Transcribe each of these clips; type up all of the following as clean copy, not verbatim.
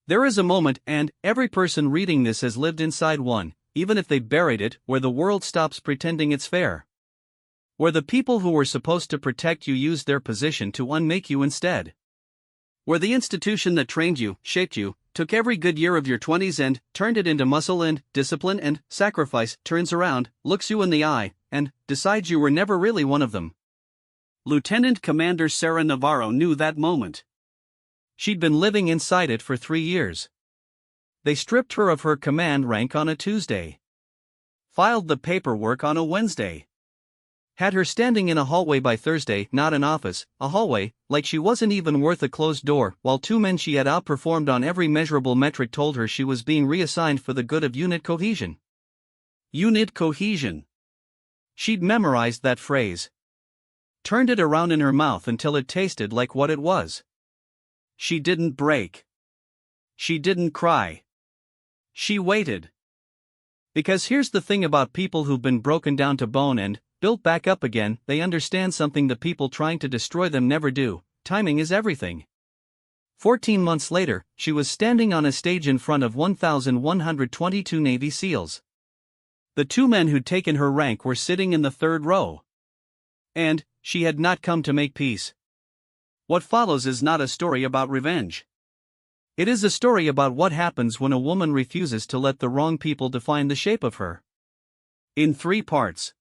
There is a moment, and every person reading this has lived inside one, even if they buried it, where the world stops pretending it's fair. Where the people who were supposed to protect you used their position to unmake you instead. Where the institution that trained you, shaped you, took every good year of your 20s and turned it into muscle and discipline and sacrifice, turns around, looks you in the eye, and decides you were never really one of them. Lieutenant Commander Sarah Navarro knew that moment. She'd been living inside it for 3 years. They stripped her of her command rank on a Tuesday. Filed the paperwork on a Wednesday. Had her standing in a hallway by Thursday, not an office, a hallway, like she wasn't even worth a closed door, while 2 men she had outperformed on every measurable metric told her she was being reassigned for the good of unit cohesion. Unit cohesion. She'd memorized that phrase. Turned it around in her mouth until it tasted like what it was. She didn't break. She didn't cry. She waited. Because here's the thing about people who've been broken down to bone and built back up again, they understand something the people trying to destroy them never do: timing is everything. 14 months later, she was standing on a stage in front of 1,122 Navy SEALs. The 2 men who'd taken her rank were sitting in the 3rd row. And she had not come to make peace. What follows is not a story about revenge. It is a story about what happens when a woman refuses to let the wrong people define the shape of her. In 3 parts.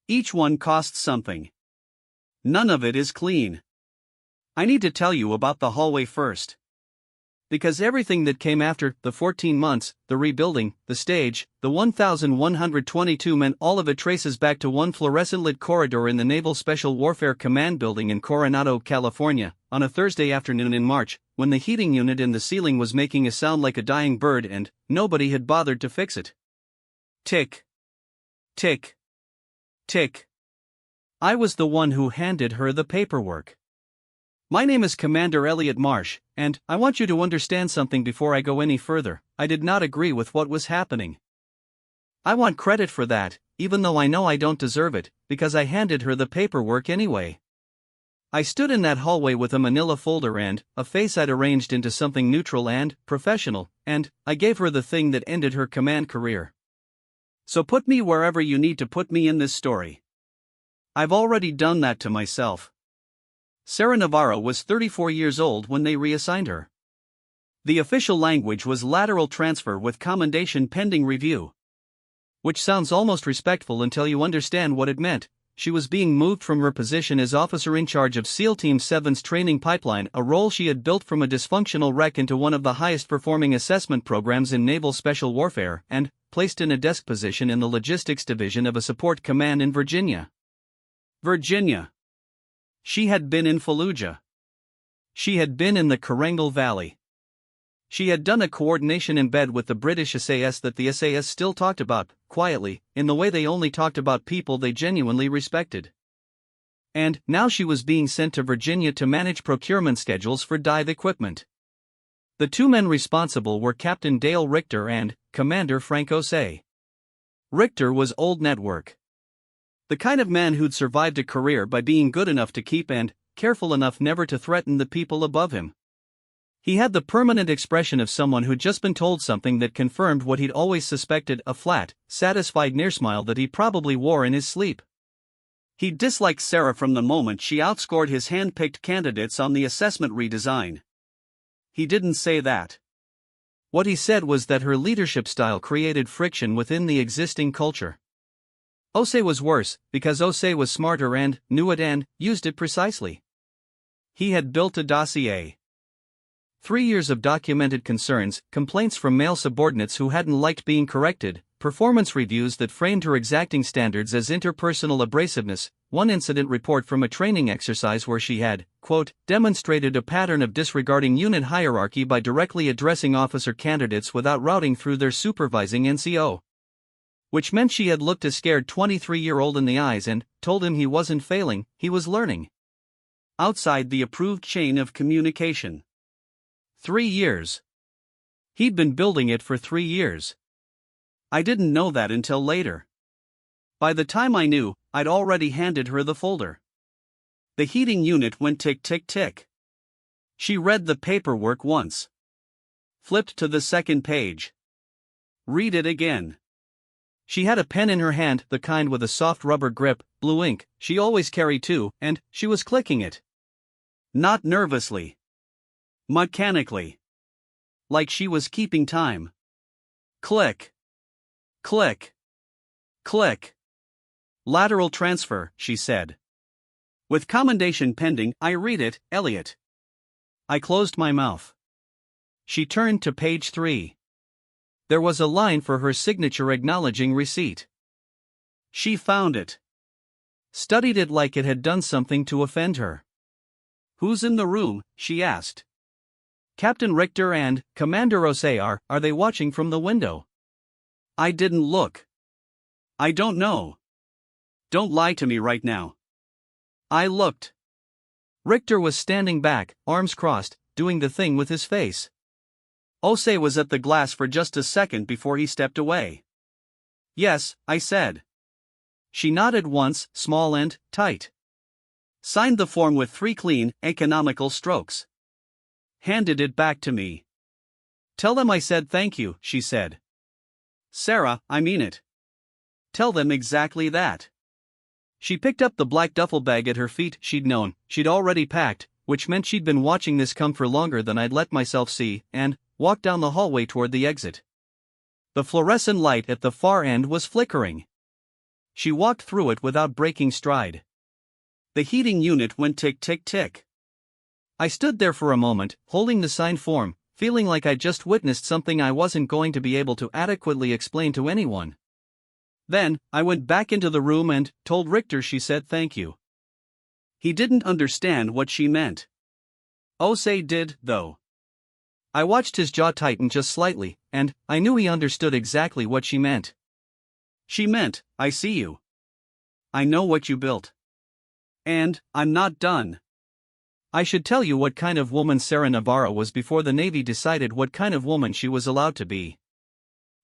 Each one costs something. None of it is clean. I need to tell you about the hallway first. Because everything that came after, the 14 months, the rebuilding, the stage, the 1,122 men, all of it traces back to one fluorescent-lit corridor in the Naval Special Warfare Command Building in Coronado, California, on a Thursday afternoon in March, when the heating unit in the ceiling was making a sound like a dying bird and nobody had bothered to fix it. Tick. Tick. Tick. I was the one who handed her the paperwork. My name is Commander Elliot Marsh, and I want you to understand something before I go any further. I did not agree with what was happening. I want credit for that, even though I know I don't deserve it, because I handed her the paperwork anyway. I stood in that hallway with a manila folder and a face I'd arranged into something neutral and professional, and I gave her the thing that ended her command career. So put me wherever you need to put me in this story. I've already done that to myself. Sarah Navarro was 34 years old when they reassigned her. The official language was lateral transfer with commendation pending review. Which sounds almost respectful until you understand what it meant. She was being moved from her position as officer in charge of SEAL Team 7's training pipeline, a role she had built from a dysfunctional wreck into one of the highest performing assessment programs in naval special warfare, and placed in a desk position in the logistics division of a support command in Virginia. Virginia. She had been in Fallujah. She had been in the Korangal Valley. She had done a coordination embed with the British SAS that the SAS still talked about, quietly, in the way they only talked about people they genuinely respected. And now she was being sent to Virginia to manage procurement schedules for dive equipment. The 2 men responsible were Captain Dale Richter and Commander Frank Osei. Richter was old network. The kind of man who'd survived a career by being good enough to keep and careful enough never to threaten the people above him. He had the permanent expression of someone who'd just been told something that confirmed what he'd always suspected, a flat, satisfied near-smile that he probably wore in his sleep. He disliked Sarah from the moment she outscored his hand-picked candidates on the assessment redesign. He didn't say that. What he said was that her leadership style created friction within the existing culture. Osei was worse, because Osei was smarter and knew it and used it precisely. He had built a dossier. 3 years of documented concerns, complaints from male subordinates who hadn't liked being corrected, performance reviews that framed her exacting standards as interpersonal abrasiveness, one incident report from a training exercise where she had, quote, demonstrated a pattern of disregarding unit hierarchy by directly addressing officer candidates without routing through their supervising NCO. Which meant she had looked a scared 23-year-old in the eyes and told him he wasn't failing, he was learning. Outside the approved chain of communication. 3 years. He'd been building it for 3 years. I didn't know that until later. By the time I knew, I'd already handed her the folder. The heating unit went tick tick tick. She read the paperwork once. flipped to the second page. Read it again. She had a pen in her hand, the kind with a soft rubber grip, blue ink, she always carried too, and she was clicking it. Not nervously. Mechanically. Like she was keeping time. Click. Click. Click. Lateral transfer, she said. With commendation pending, I read it, Elliot. I closed my mouth. She turned to page 3. There was a line for her signature acknowledging receipt. She found it. Studied it like it had done something to offend her. Who's in the room? She asked. Captain Richter and Commander Osei are they watching from the window? I didn't look. I don't know. Don't lie to me right now. I looked. Richter was standing back, arms crossed, doing the thing with his face. Osei was at the glass for just a second before he stepped away. Yes, I said. She nodded once, small and tight. Signed the form with 3 clean, economical strokes. Handed it back to me. Tell them I said thank you, she said. Sarah, I mean it. Tell them exactly that. She picked up the black duffel bag at her feet. She'd already packed, which meant she'd been watching this come for longer than I'd let myself see, and walked down the hallway toward the exit. The fluorescent light at the far end was flickering. She walked through it without breaking stride. The heating unit went tick tick tick. I stood there for a moment, holding the signed form, feeling like I'd just witnessed something I wasn't going to be able to adequately explain to anyone. Then, I went back into the room and told Richter she said thank you. He didn't understand what she meant. Osei did, though. I watched his jaw tighten just slightly, and I knew he understood exactly what she meant. She meant, I see you. I know what you built. And, I'm not done. I should tell you what kind of woman Sarah Navarro was before the Navy decided what kind of woman she was allowed to be.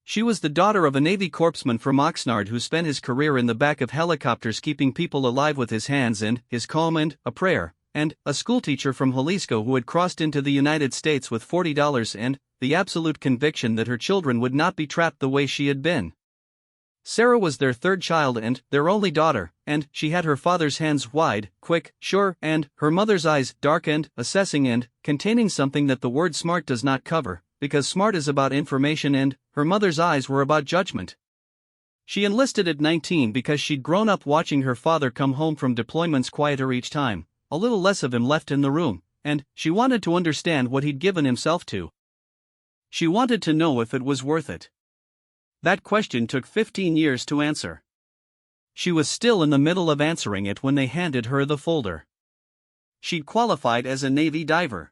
She was the daughter of a Navy corpsman from Oxnard who spent his career in the back of helicopters keeping people alive with his hands and his comb and a prayer, and a schoolteacher from Jalisco who had crossed into the United States with $40 and the absolute conviction that her children would not be trapped the way she had been. Sarah was their 3rd child and their only daughter, and she had her father's hands wide, quick, sure, and her mother's eyes dark and assessing and containing something that the word smart does not cover, because smart is about information and her mother's eyes were about judgment. She enlisted at 19 because she'd grown up watching her father come home from deployments quieter each time, a little less of him left in the room, and she wanted to understand what he'd given himself to. She wanted to know if it was worth it. That question took 15 years to answer. She was still in the middle of answering it when they handed her the folder. She'd qualified as a Navy diver.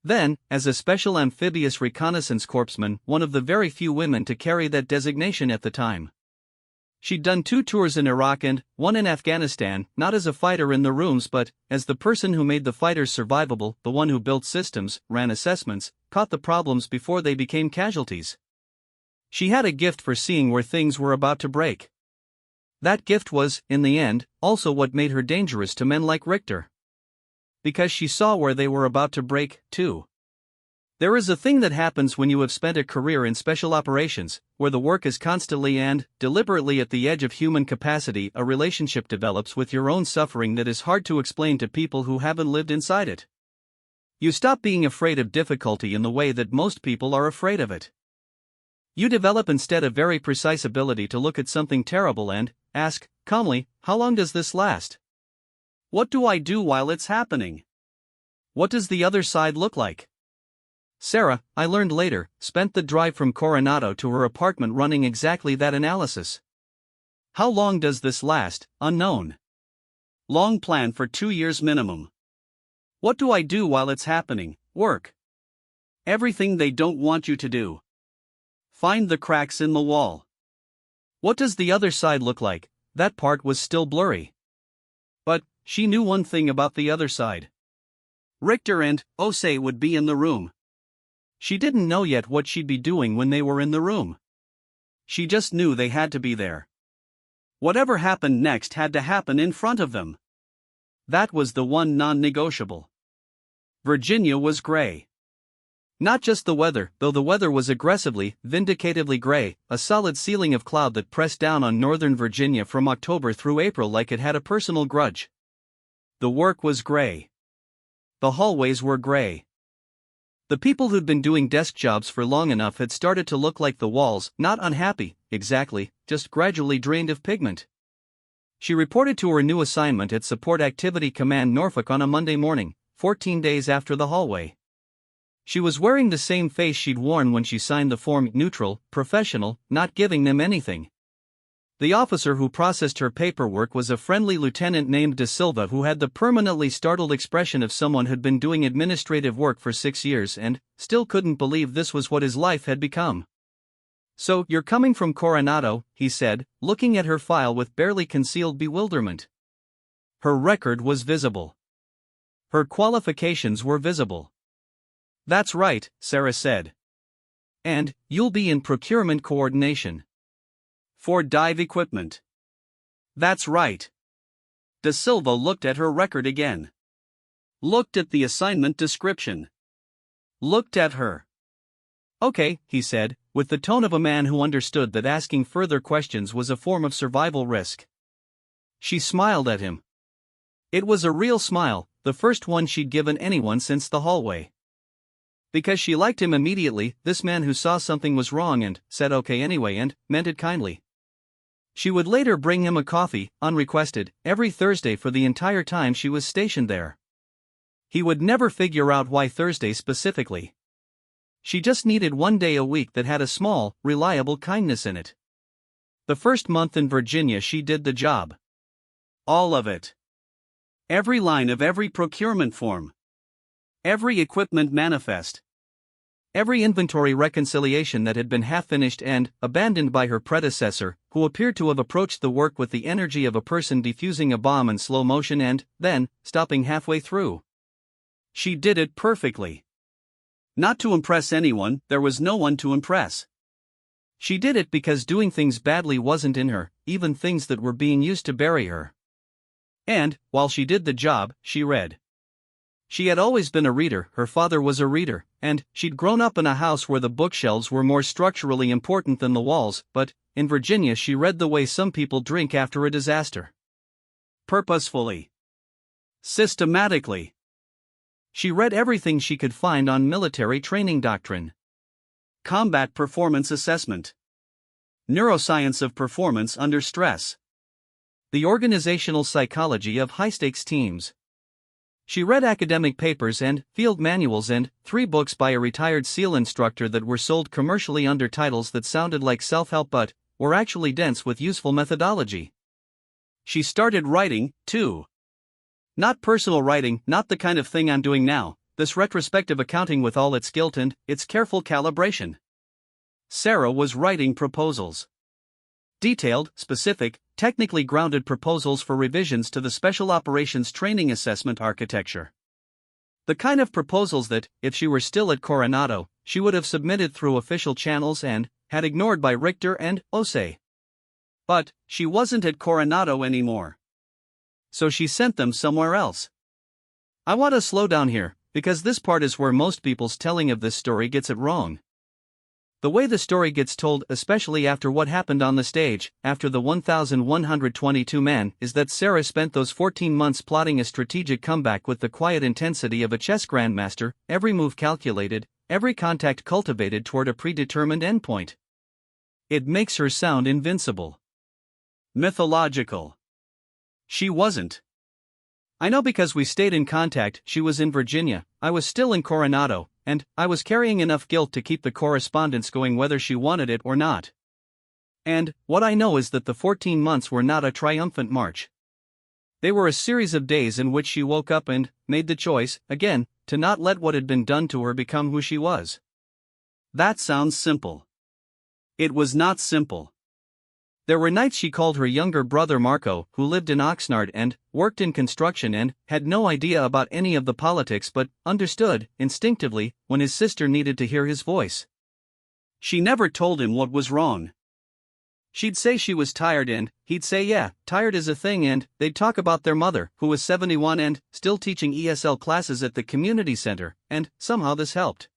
Then, as a Special Amphibious Reconnaissance Corpsman, one of the very few women to carry that designation at the time. She'd done 2 tours in Iraq and 1 in Afghanistan, not as a fighter in the rooms but as the person who made the fighters survivable, the one who built systems, ran assessments, caught the problems before they became casualties. She had a gift for seeing where things were about to break. That gift was, in the end, also what made her dangerous to men like Richter. Because she saw where they were about to break, too. There is a thing that happens when you have spent a career in special operations, where the work is constantly and deliberately at the edge of human capacity. A relationship develops with your own suffering that is hard to explain to people who haven't lived inside it. You stop being afraid of difficulty in the way that most people are afraid of it. You develop instead a very precise ability to look at something terrible and ask, calmly, how long does this last? What do I do while it's happening? What does the other side look like? Sarah, I learned later, spent the drive from Coronado to her apartment running exactly that analysis. How long does this last? Unknown. Long plan for 2 years minimum. What do I do while it's happening? Work. Everything they don't want you to do. Find the cracks in the wall. What does the other side look like? That part was still blurry. But she knew one thing about the other side. Richter and Osei would be in the room. She didn't know yet what she'd be doing when they were in the room. She just knew they had to be there. Whatever happened next had to happen in front of them. That was the one non-negotiable. Virginia was gray. Not just the weather, though the weather was aggressively, vindicatively gray, a solid ceiling of cloud that pressed down on northern Virginia from October through April like it had a personal grudge. The work was gray. The hallways were gray. The people who'd been doing desk jobs for long enough had started to look like the walls, not unhappy, exactly, just gradually drained of pigment. She reported to her new assignment at Support Activity Command Norfolk on a Monday morning, 14 days after the hallway. She was wearing the same face she'd worn when she signed the form, neutral, professional, not giving them anything. The officer who processed her paperwork was a friendly lieutenant named De Silva who had the permanently startled expression of someone who'd been doing administrative work for 6 years and still couldn't believe this was what his life had become. "So, you're coming from Coronado," he said, looking at her file with barely concealed bewilderment. Her record was visible. Her qualifications were visible. "That's right," Sarah said. "And you'll be in procurement coordination. For dive equipment." "That's right." De Silva looked at her record again. Looked at the assignment description. Looked at her. "Okay," he said, with the tone of a man who understood that asking further questions was a form of survival risk. She smiled at him. It was a real smile, the first one she'd given anyone since the hallway. Because she liked him immediately, this man who saw something was wrong and said okay anyway and meant it kindly. She would later bring him a coffee, unrequested, every Thursday for the entire time she was stationed there. He would never figure out why Thursday specifically. She just needed one day a week that had a small, reliable kindness in it. The first month in Virginia she did the job. All of it. Every line of every procurement form. Every equipment manifest. Every inventory reconciliation that had been half-finished and abandoned by her predecessor, who appeared to have approached the work with the energy of a person defusing a bomb in slow motion and, then, stopping halfway through. She did it perfectly. Not to impress anyone, there was no one to impress. She did it because doing things badly wasn't in her, even things that were being used to bury her. And, while she did the job, she read. She had always been a reader, her father was a reader, and she'd grown up in a house where the bookshelves were more structurally important than the walls, but, in Virginia she read the way some people drink after a disaster. Purposefully. Systematically. She read everything she could find on military training doctrine. Combat performance assessment. Neuroscience of performance under stress. The organizational psychology of high-stakes teams. She read academic papers and field manuals and 3 books by a retired SEAL instructor that were sold commercially under titles that sounded like self-help but were actually dense with useful methodology. She started writing, too. Not personal writing, not the kind of thing I'm doing now, this retrospective accounting with all its guilt and its careful calibration. Sarah was writing proposals. Detailed, specific, technically grounded proposals for revisions to the Special Operations Training Assessment architecture. The kind of proposals that, if she were still at Coronado, she would have submitted through official channels and had ignored by Richter and Osei. But she wasn't at Coronado anymore. So she sent them somewhere else. I want to slow down here, because this part is where most people's telling of this story gets it wrong. The way the story gets told, especially after what happened on the stage, after the 1,122 men, is that Sarah spent those 14 months plotting a strategic comeback with the quiet intensity of a chess grandmaster, every move calculated, every contact cultivated toward a predetermined endpoint. It makes her sound invincible. Mythological. She wasn't. I know because we stayed in contact. She was in Virginia, I was still in Coronado, and I was carrying enough guilt to keep the correspondence going whether she wanted it or not. And what I know is that the 14 months were not a triumphant march. They were a series of days in which she woke up and made the choice, again, to not let what had been done to her become who she was. That sounds simple. It was not simple. There were nights she called her younger brother Marco, who lived in Oxnard and worked in construction and had no idea about any of the politics but understood, instinctively, when his sister needed to hear his voice. She never told him what was wrong. She'd say she was tired and he'd say yeah, tired is a thing, and they'd talk about their mother, who was 71 and still teaching ESL classes at the community center, and somehow this helped.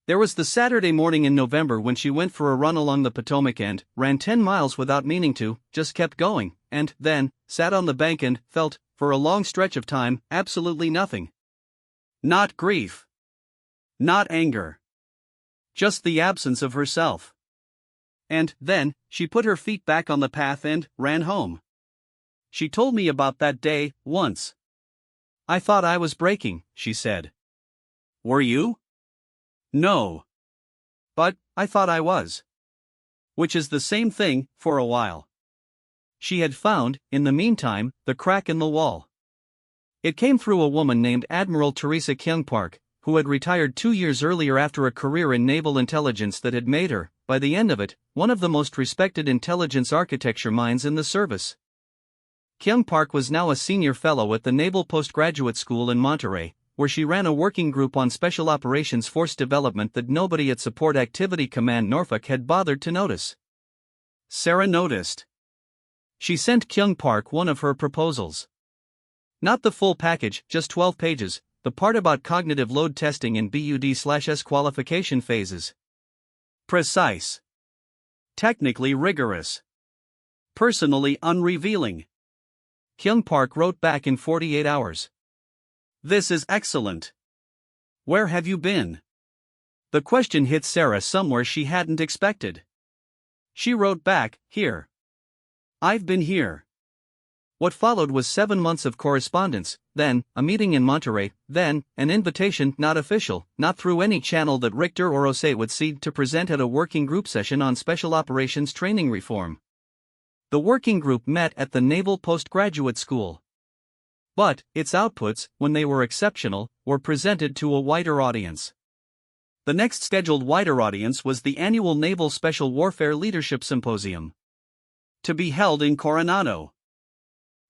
There was the Saturday morning in November when she went for a run along the Potomac and ran 10 miles without meaning to, just kept going, and then sat on the bank and felt, for a long stretch of time, absolutely nothing. Not grief. Not anger. Just the absence of herself. And then, she put her feet back on the path and ran home. She told me about that day, once. I thought I was breaking, she said. Were you? No. But I thought I was. Which is the same thing, for a while. She had found, in the meantime, the crack in the wall. It came through a woman named Admiral Teresa Kyung Park, who had retired 2 years earlier after a career in naval intelligence that had made her, by the end of it, one of the most respected intelligence architecture minds in the service. Kyung Park was now a senior fellow at the Naval Postgraduate School in Monterey, where she ran a working group on Special Operations Force development that nobody at Support Activity Command Norfolk had bothered to notice. Sarah noticed. She sent Kyung Park one of her proposals. Not the full package, just 12 pages, the part about cognitive load testing in BUD/S qualification phases. Precise. Technically rigorous. Personally unrevealing. Kyung Park wrote back in 48 hours. This is excellent. Where have you been? The question hit Sarah somewhere she hadn't expected. She wrote back, here. I've been here. What followed was 7 months of correspondence, then a meeting in Monterey, then an invitation not official, not through any channel that Richter or Osei would see, to present at a working group session on special operations training reform. The working group met at the Naval Postgraduate School. But its outputs, when they were exceptional, were presented to a wider audience. The next scheduled wider audience was the annual Naval Special Warfare Leadership Symposium, to be held in Coronado.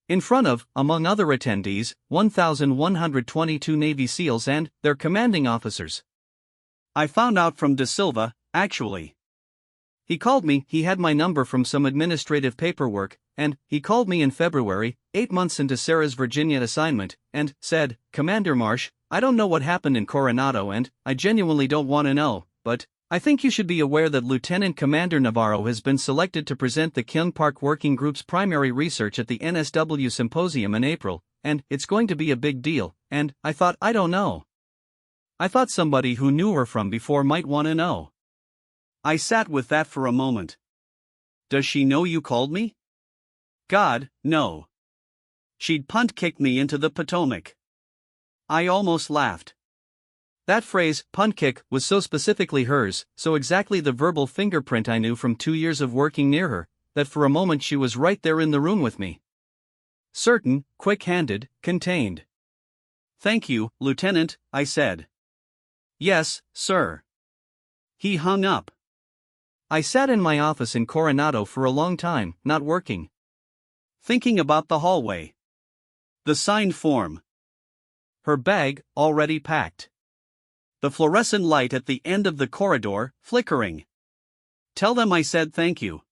In front of, among other attendees, 1,122 Navy SEALs and their commanding officers. I found out from De Silva, actually. He called me, he had my number from some administrative paperwork, and he called me in February, 8 months into Sarah's Virginia assignment, and said, Commander Marsh, I don't know what happened in Coronado and I genuinely don't want to know, but I think you should be aware that Lieutenant Commander Navarro has been selected to present the Kyung Park Working Group's primary research at the NSW Symposium in April, and it's going to be a big deal, and I thought, I don't know. I thought somebody who knew her from before might want to know. I sat with that for a moment. Does she know you called me? God, no. She'd punt-kicked me into the Potomac. I almost laughed. That phrase, punt-kick, was so specifically hers, so exactly the verbal fingerprint I knew from 2 years of working near her, that for a moment she was right there in the room with me. Certain, quick-handed, contained. Thank you, Lieutenant, I said. Yes, sir. He hung up. I sat in my office in Coronado for a long time, not working. Thinking about the hallway. The signed form. Her bag, already packed. The fluorescent light at the end of the corridor, flickering. Tell them I said thank you.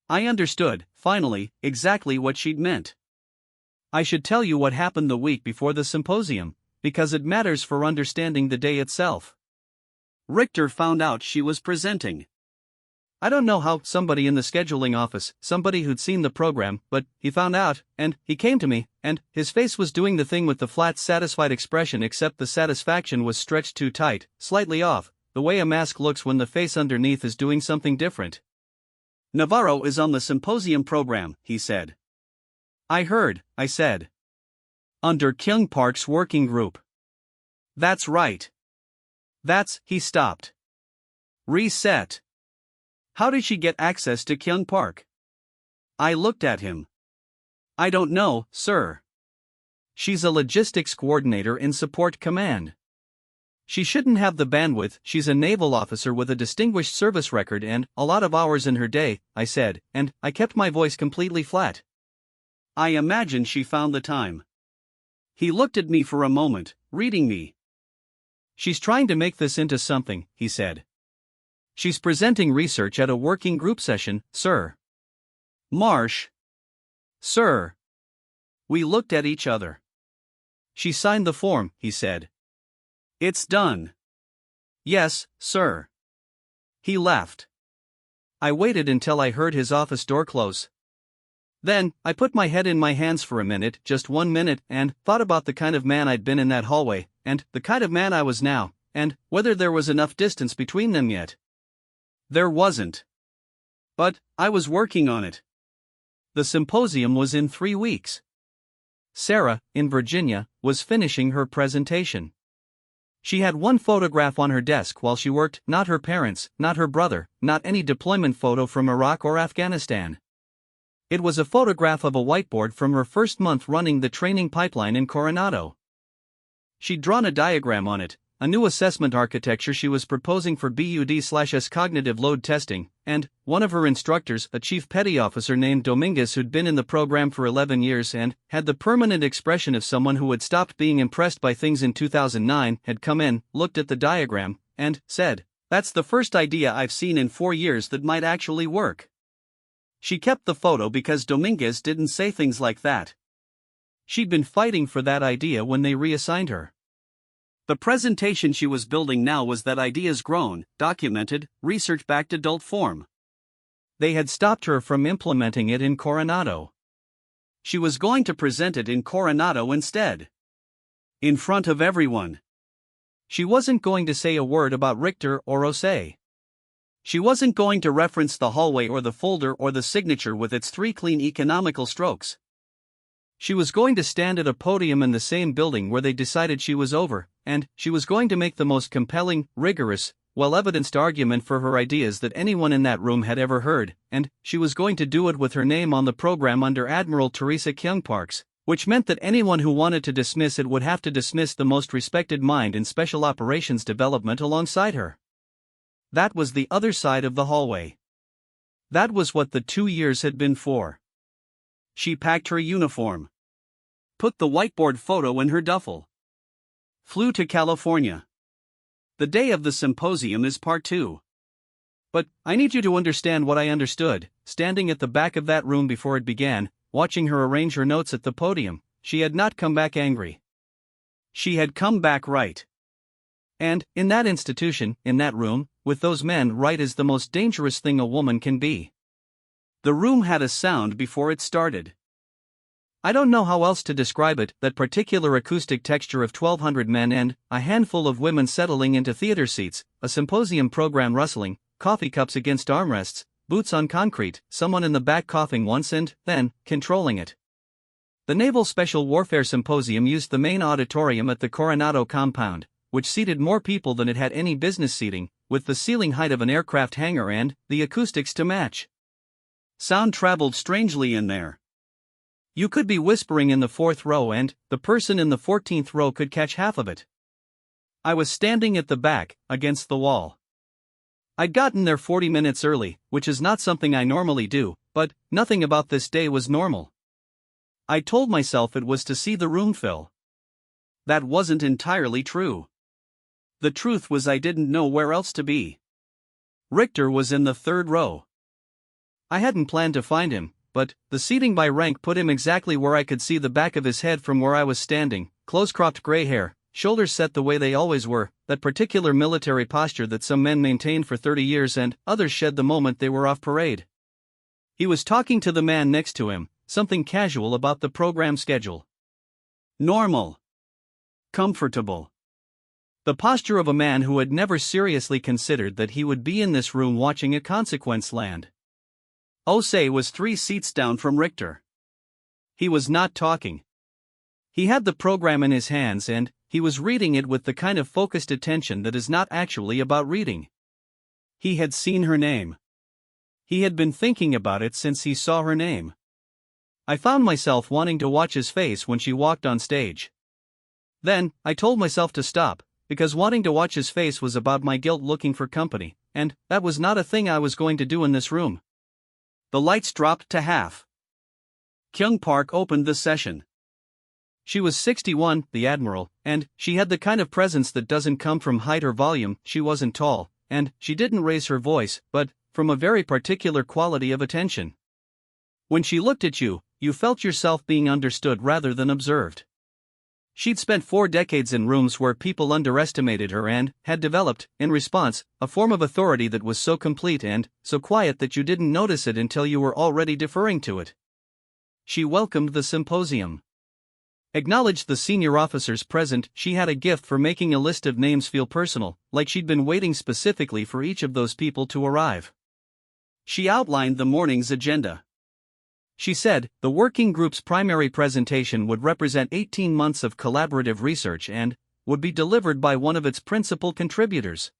I understood, finally, exactly what she'd meant. I should tell you what happened the week before the symposium, because it matters for understanding the day itself. Richter found out she was presenting. I don't know how, somebody in the scheduling office, somebody who'd seen the program, but he found out, and he came to me, and his face was doing the thing with the flat, satisfied expression, except the satisfaction was stretched too tight, slightly off, the way a mask looks when the face underneath is doing something different. Navarro is on the symposium program, he said. I heard, I said. Under Kyung Park's working group. That's right. He stopped. Reset. How did she get access to Kyung Park? I looked at him. I don't know, sir. She's a logistics coordinator in Support Command. She shouldn't have the bandwidth, she's a naval officer with a distinguished service record and a lot of hours in her day, I said, and I kept my voice completely flat. I imagine she found the time. He looked at me for a moment, reading me. She's trying to make this into something, he said. She's presenting research at a working group session, sir. Marsh. Sir. We looked at each other. She signed the form, he said. It's done. Yes, sir. He laughed. I waited until I heard his office door close. Then, I put my head in my hands for a minute, just 1 minute, and thought about the kind of man I'd been in that hallway, and the kind of man I was now, and whether there was enough distance between them yet. There wasn't. But I was working on it. The symposium was in 3 weeks. Sarah, in Virginia, was finishing her presentation. She had one photograph on her desk while she worked, not her parents, not her brother, not any deployment photo from Iraq or Afghanistan. It was a photograph of a whiteboard from her first month running the training pipeline in Coronado. She'd drawn a diagram on it, a new assessment architecture she was proposing for BUD/S cognitive load testing, and one of her instructors, a chief petty officer named Dominguez who'd been in the program for 11 years and had the permanent expression of someone who had stopped being impressed by things in 2009, had come in, looked at the diagram, and said, "That's the first idea I've seen in 4 years that might actually work." She kept the photo because Dominguez didn't say things like that. She'd been fighting for that idea when they reassigned her. The presentation she was building now was that idea's grown, documented, research-backed adult form. They had stopped her from implementing it in Coronado. She was going to present it in Coronado instead. In front of everyone. She wasn't going to say a word about Richter or Osei. She wasn't going to reference the hallway or the folder or the signature with its 3 clean economical strokes. She was going to stand at a podium in the same building where they decided she was over, and she was going to make the most compelling, rigorous, well-evidenced argument for her ideas that anyone in that room had ever heard, and she was going to do it with her name on the program under Admiral Teresa Kyung Parks, which meant that anyone who wanted to dismiss it would have to dismiss the most respected mind in special operations development alongside her. That was the other side of the hallway. That was what the 2 years had been for. She packed her uniform. Put the whiteboard photo in her duffel. Flew to California. The day of the symposium is part 2. But I need you to understand what I understood. Standing at the back of that room before it began, watching her arrange her notes at the podium, she had not come back angry. She had come back right. And, in that institution, in that room, with those men, right is the most dangerous thing a woman can be. The room had a sound before it started. I don't know how else to describe it, that particular acoustic texture of 1,200 men and a handful of women settling into theater seats, a symposium program rustling, coffee cups against armrests, boots on concrete, someone in the back coughing once and then controlling it. The Naval Special Warfare Symposium used the main auditorium at the Coronado compound, which seated more people than it had any business seating, with the ceiling height of an aircraft hangar and the acoustics to match. Sound traveled strangely in there. You could be whispering in the 4th row and the person in the 14th row could catch half of it. I was standing at the back, against the wall. I'd gotten there 40 minutes early, which is not something I normally do, but nothing about this day was normal. I told myself it was to see the room fill. That wasn't entirely true. The truth was I didn't know where else to be. Richter was in the 3rd row. I hadn't planned to find him, but the seating by rank put him exactly where I could see the back of his head from where I was standing, close-cropped gray hair, shoulders set the way they always were, that particular military posture that some men maintained for 30 years and others shed the moment they were off parade. He was talking to the man next to him, something casual about the program schedule. Normal. Comfortable. The posture of a man who had never seriously considered that he would be in this room watching a consequence land. Osei was 3 seats down from Richter. He was not talking. He had the program in his hands and he was reading it with the kind of focused attention that is not actually about reading. He had seen her name. He had been thinking about it since he saw her name. I found myself wanting to watch his face when she walked on stage. Then, I told myself to stop, because wanting to watch his face was about my guilt looking for company, and that was not a thing I was going to do in this room. The lights dropped to half. Kyung Park opened the session. She was 61, the Admiral, and she had the kind of presence that doesn't come from height or volume. She wasn't tall, and she didn't raise her voice, but from a very particular quality of attention. When she looked at you, you felt yourself being understood rather than observed. She'd spent 4 decades in rooms where people underestimated her and had developed, in response, a form of authority that was so complete and so quiet that you didn't notice it until you were already deferring to it. She welcomed the symposium. Acknowledged the senior officers present. She had a gift for making a list of names feel personal, like she'd been waiting specifically for each of those people to arrive. She outlined the morning's agenda. She said, the working group's primary presentation would represent 18 months of collaborative research and would be delivered by one of its principal contributors.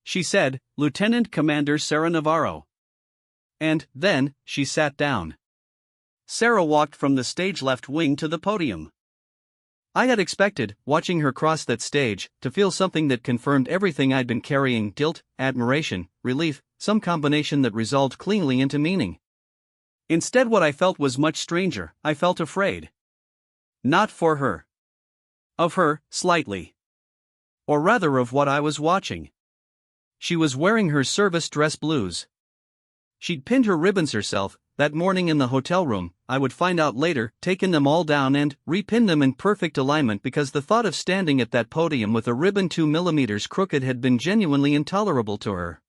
She said, Lieutenant Commander Sarah Navarro. And then, she sat down. Sarah walked from the stage left wing to the podium. I had expected, watching her cross that stage, to feel something that confirmed everything I'd been carrying: guilt, admiration, relief, some combination that resolved cleanly into meaning. Instead, what I felt was much stranger. I felt afraid. Not for her. Of her, slightly. Or rather of what I was watching. She was wearing her service dress blues. She'd pinned her ribbons herself, that morning in the hotel room. I would find out later, taken them all down and repinned them in perfect alignment because the thought of standing at that podium with a ribbon 2 millimeters crooked had been genuinely intolerable to her.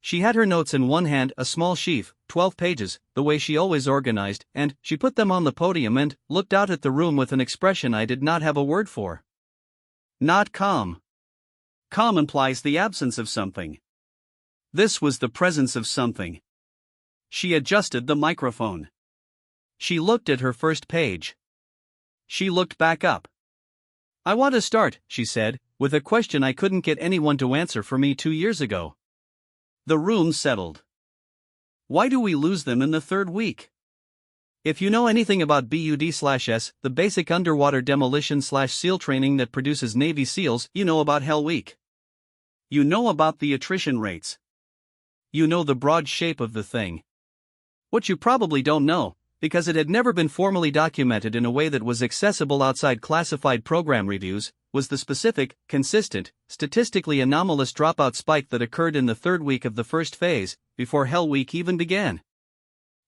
She had her notes in one hand, a small sheaf, 12 pages, the way she always organized, and she put them on the podium and looked out at the room with an expression I did not have a word for. Not calm. Calm implies the absence of something. This was the presence of something. She adjusted the microphone. She looked at her first page. She looked back up. I want to start, she said, with a question I couldn't get anyone to answer for me 2 years ago. The room settled. Why do we lose them in the third week? If you know anything about BUD/S, the basic underwater demolition/SEAL training that produces Navy SEALs, you know about Hell Week. You know about the attrition rates. You know the broad shape of the thing. What you probably don't know, because it had never been formally documented in a way that was accessible outside classified program reviews, was the specific, consistent, statistically anomalous dropout spike that occurred in the third week of the first phase, before Hell Week even began.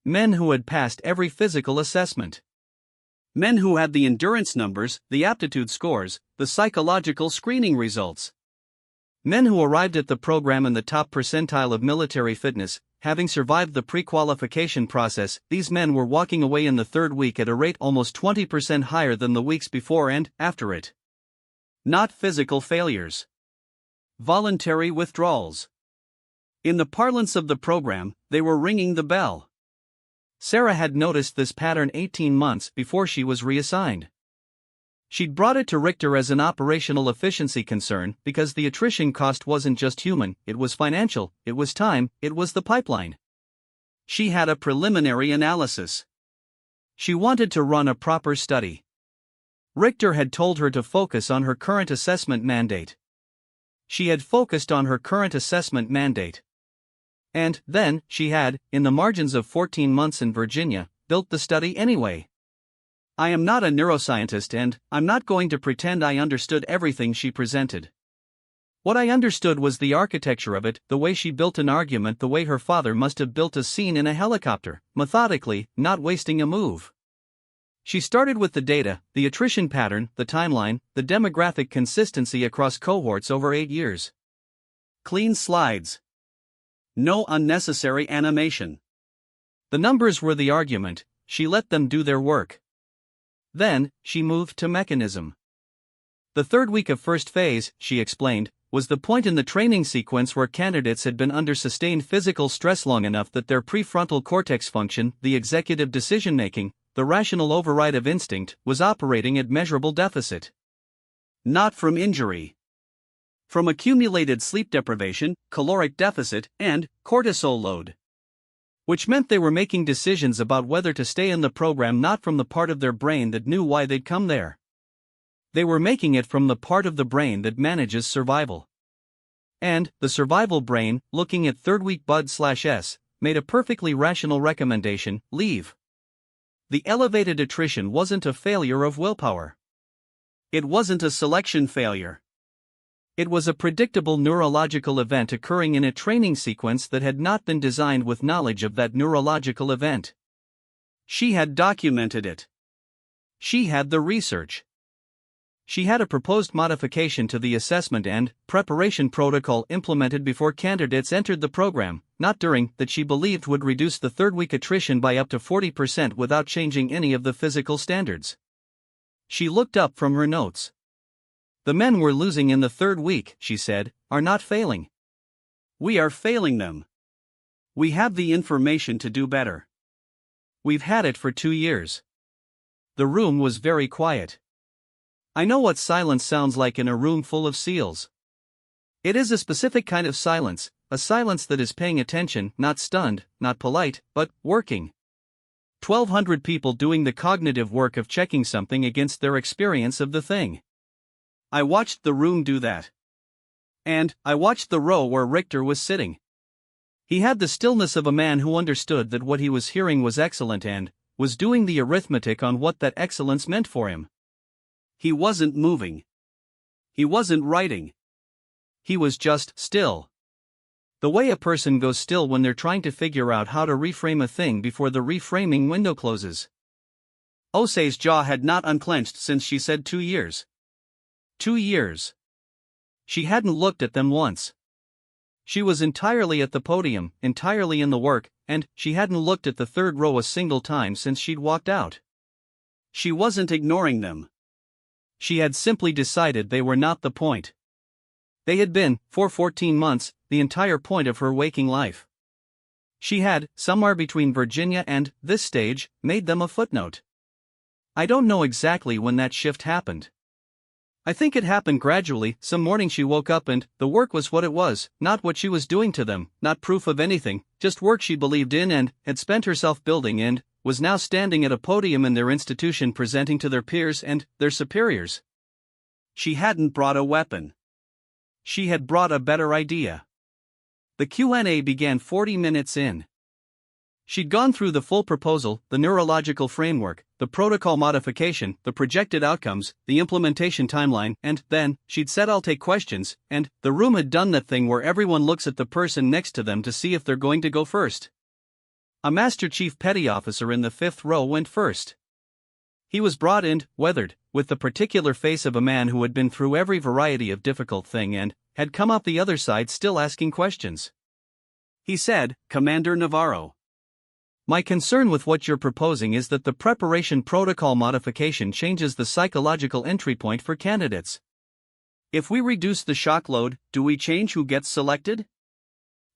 Men who had passed every physical assessment. Men who had the endurance numbers, the aptitude scores, the psychological screening results. Men who arrived at the program in the top percentile of military fitness, having survived the pre-qualification process. These men were walking away in the third week at a rate almost 20% higher than the weeks before and after it. Not physical failures. Voluntary withdrawals. In the parlance of the program, they were ringing the bell. Sarah had noticed this pattern 18 months before she was reassigned. She'd brought it to Richter as an operational efficiency concern because the attrition cost wasn't just human, it was financial, it was time, it was the pipeline. She had a preliminary analysis. She wanted to run a proper study. Richter had told her to focus on her current assessment mandate. She had focused on her current assessment mandate. And then, she had, in the margins of 14 months in Virginia, built the study anyway. I am not a neuroscientist and I'm not going to pretend I understood everything she presented. What I understood was the architecture of it, the way she built an argument, the way her father must have built a scene in a helicopter, methodically, not wasting a move. She started with the data, the attrition pattern, the timeline, the demographic consistency across cohorts over 8 years. Clean slides. No unnecessary animation. The numbers were the argument, she let them do their work. Then, she moved to mechanism. The third week of first phase, she explained, was the point in the training sequence where candidates had been under sustained physical stress long enough that their prefrontal cortex function, the executive decision-making, the rational override of instinct, was operating at measurable deficit. Not from injury. From accumulated sleep deprivation, caloric deficit, and cortisol load. Which meant they were making decisions about whether to stay in the program not from the part of their brain that knew why they'd come there. They were making it from the part of the brain that manages survival. And, the survival brain, looking at third week BUD/S, made a perfectly rational recommendation: leave. The elevated attrition wasn't a failure of willpower. It wasn't a selection failure. It was a predictable neurological event occurring in a training sequence that had not been designed with knowledge of that neurological event. She had documented it. She had the research. She had a proposed modification to the assessment and preparation protocol implemented before candidates entered the program, not during, that she believed would reduce the third-week attrition by up to 40% without changing any of the physical standards. She looked up from her notes. "The men we're losing in the third week," she said, "are not failing. We are failing them. We have the information to do better. We've had it for 2 years." The room was very quiet. I know what silence sounds like in a room full of seals. It is a specific kind of silence, a silence that is paying attention, not stunned, not polite, but working. 1,200 people doing the cognitive work of checking something against their experience of the thing. I watched the room do that. And I watched the row where Richter was sitting. He had the stillness of a man who understood that what he was hearing was excellent and was doing the arithmetic on what that excellence meant for him. He wasn't moving. He wasn't writing. He was just still. The way a person goes still when they're trying to figure out how to reframe a thing before the reframing window closes. Osei's jaw had not unclenched since she said 2 years. 2 years. She hadn't looked at them once. She was entirely at the podium, entirely in the work, and she hadn't looked at the third row a single time since she'd walked out. She wasn't ignoring them. She had simply decided they were not the point. They had been, for 14 months, the entire point of her waking life. She had, somewhere between Virginia and this stage, made them a footnote. I don't know exactly when that shift happened. I think it happened gradually. Some morning she woke up and the work was what it was, not what she was doing to them, not proof of anything, just work she believed in and had spent herself building and was now standing at a podium in their institution presenting to their peers and their superiors. She hadn't brought a weapon. She had brought a better idea. The Q&A began 40 minutes in. She'd gone through the full proposal, the neurological framework, the protocol modification, the projected outcomes, the implementation timeline, and then, she'd said I'll take questions, and the room had done that thing where everyone looks at the person next to them to see if they're going to go first. A Master Chief Petty Officer in the 5th row went first. He was broad and weathered, with the particular face of a man who had been through every variety of difficult thing and had come out the other side still asking questions. He said, "Commander Navarro, my concern with what you're proposing is that the preparation protocol modification changes the psychological entry point for candidates. If we reduce the shock load, do we change who gets selected?"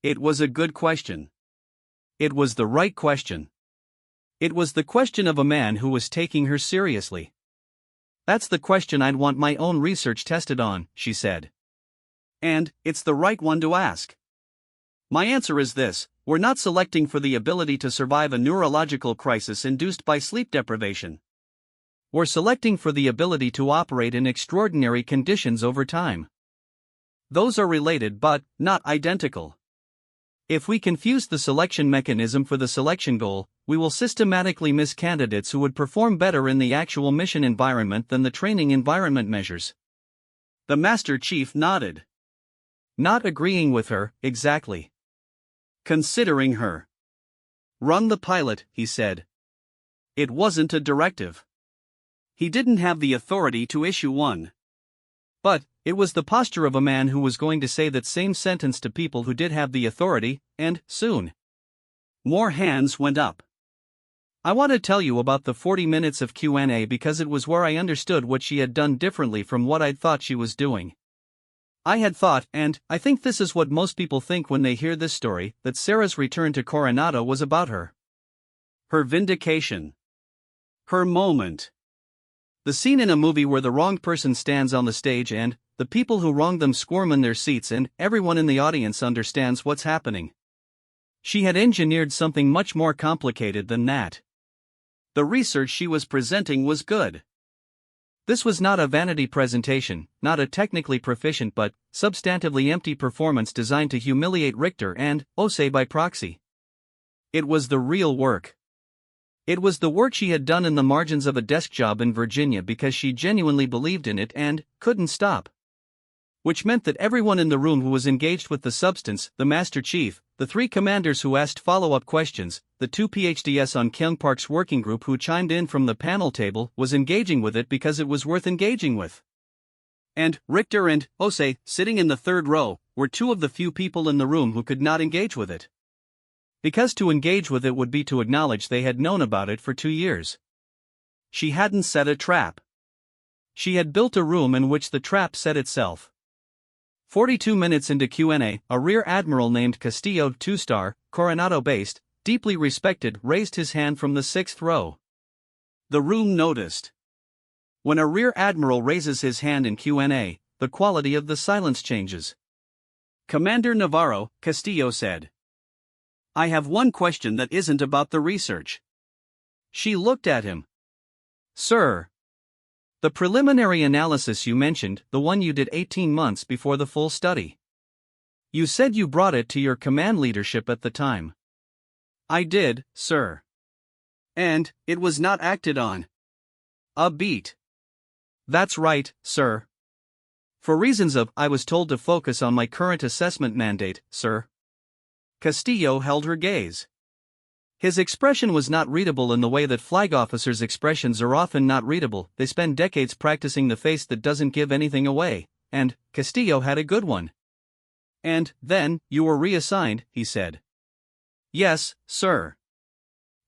It was a good question. It was the right question. It was the question of a man who was taking her seriously. "That's the question I'd want my own research tested on," she said. "And it's the right one to ask. My answer is this: we're not selecting for the ability to survive a neurological crisis induced by sleep deprivation. We're selecting for the ability to operate in extraordinary conditions over time. Those are related but not identical. If we confuse the selection mechanism for the selection goal, we will systematically miss candidates who would perform better in the actual mission environment than the training environment measures." The Master Chief nodded. Not agreeing with her, exactly. Considering her. "Run the pilot," he said. It wasn't a directive. He didn't have the authority to issue one. But it was the posture of a man who was going to say that same sentence to people who did have the authority, and soon. More hands went up. I want to tell you about the 40 minutes of Q&A because it was where I understood what she had done differently from what I'd thought she was doing. I had thought, and I think this is what most people think when they hear this story, that Sarah's return to Coronado was about her. Her vindication. Her moment. The scene in a movie where the wronged person stands on the stage and the people who wronged them squirm in their seats and everyone in the audience understands what's happening. She had engineered something much more complicated than that. The research she was presenting was good. This was not a vanity presentation, not a technically proficient but substantively empty performance designed to humiliate Richter and Osei by proxy. It was the real work. It was the work she had done in the margins of a desk job in Virginia because she genuinely believed in it and couldn't stop. Which meant that everyone in the room who was engaged with the substance, the Master Chief, the 3 commanders who asked follow-up questions, the 2 PhDs on Kyung Park's working group who chimed in from the panel table, was engaging with it because it was worth engaging with. And Richter and Ose, sitting in the third row, were two of the few people in the room who could not engage with it. Because to engage with it would be to acknowledge they had known about it for 2 years. She hadn't set a trap. She had built a room in which the trap set itself. 42 minutes into Q&A, a rear admiral named Castillo, 2-star, Coronado-based, deeply respected, raised his hand from the 6th row. The room noticed. When a rear admiral raises his hand in Q&A, the quality of the silence changes. "Commander Navarro," Castillo said. "I have one question that isn't about the research." She looked at him. "Sir. The preliminary analysis you mentioned, the one you did 18 months before the full study. You said you brought it to your command leadership at the time." "I did, sir. And it was not acted on. A beat." "That's right, sir. For reasons of, I was told to focus on my current assessment mandate, sir." Castillo held her gaze. His expression was not readable in the way that flag officers' expressions are often not readable. They spend decades practicing the face that doesn't give anything away, and Castillo had a good one. "And then, you were reassigned," he said. "Yes, sir.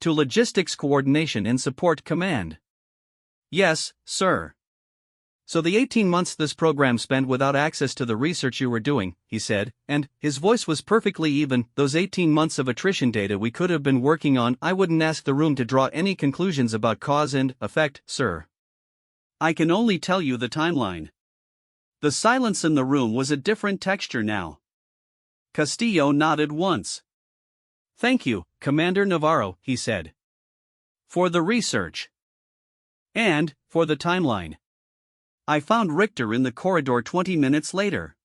To Logistics Coordination and Support Command." "Yes, sir." "So the 18 months this program spent without access to the research you were doing," he said, and his voice was perfectly even, "those 18 months of attrition data we could have been working on. I wouldn't ask the room to draw any conclusions about cause and effect, sir. I can only tell you the timeline." The silence in the room was a different texture now. Castillo nodded once. "Thank you, Commander Navarro," he said. "For the research. And for the timeline. I found Richter in the corridor 20 minutes later.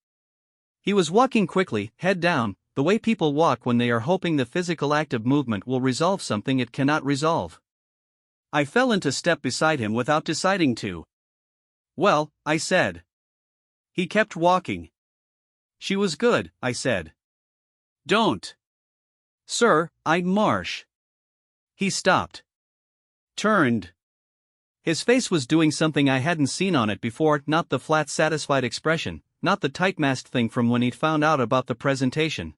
He was walking quickly, head down, the way people walk when they are hoping the physical act of movement will resolve something it cannot resolve. I fell into step beside him without deciding to. "Well," I said. He kept walking. "She was good," I said. "Don't." "Sir, I'm Marsh." He stopped. Turned. His face was doing something I hadn't seen on it before, not the flat satisfied expression, not the tight-masked thing from when he'd found out about the presentation.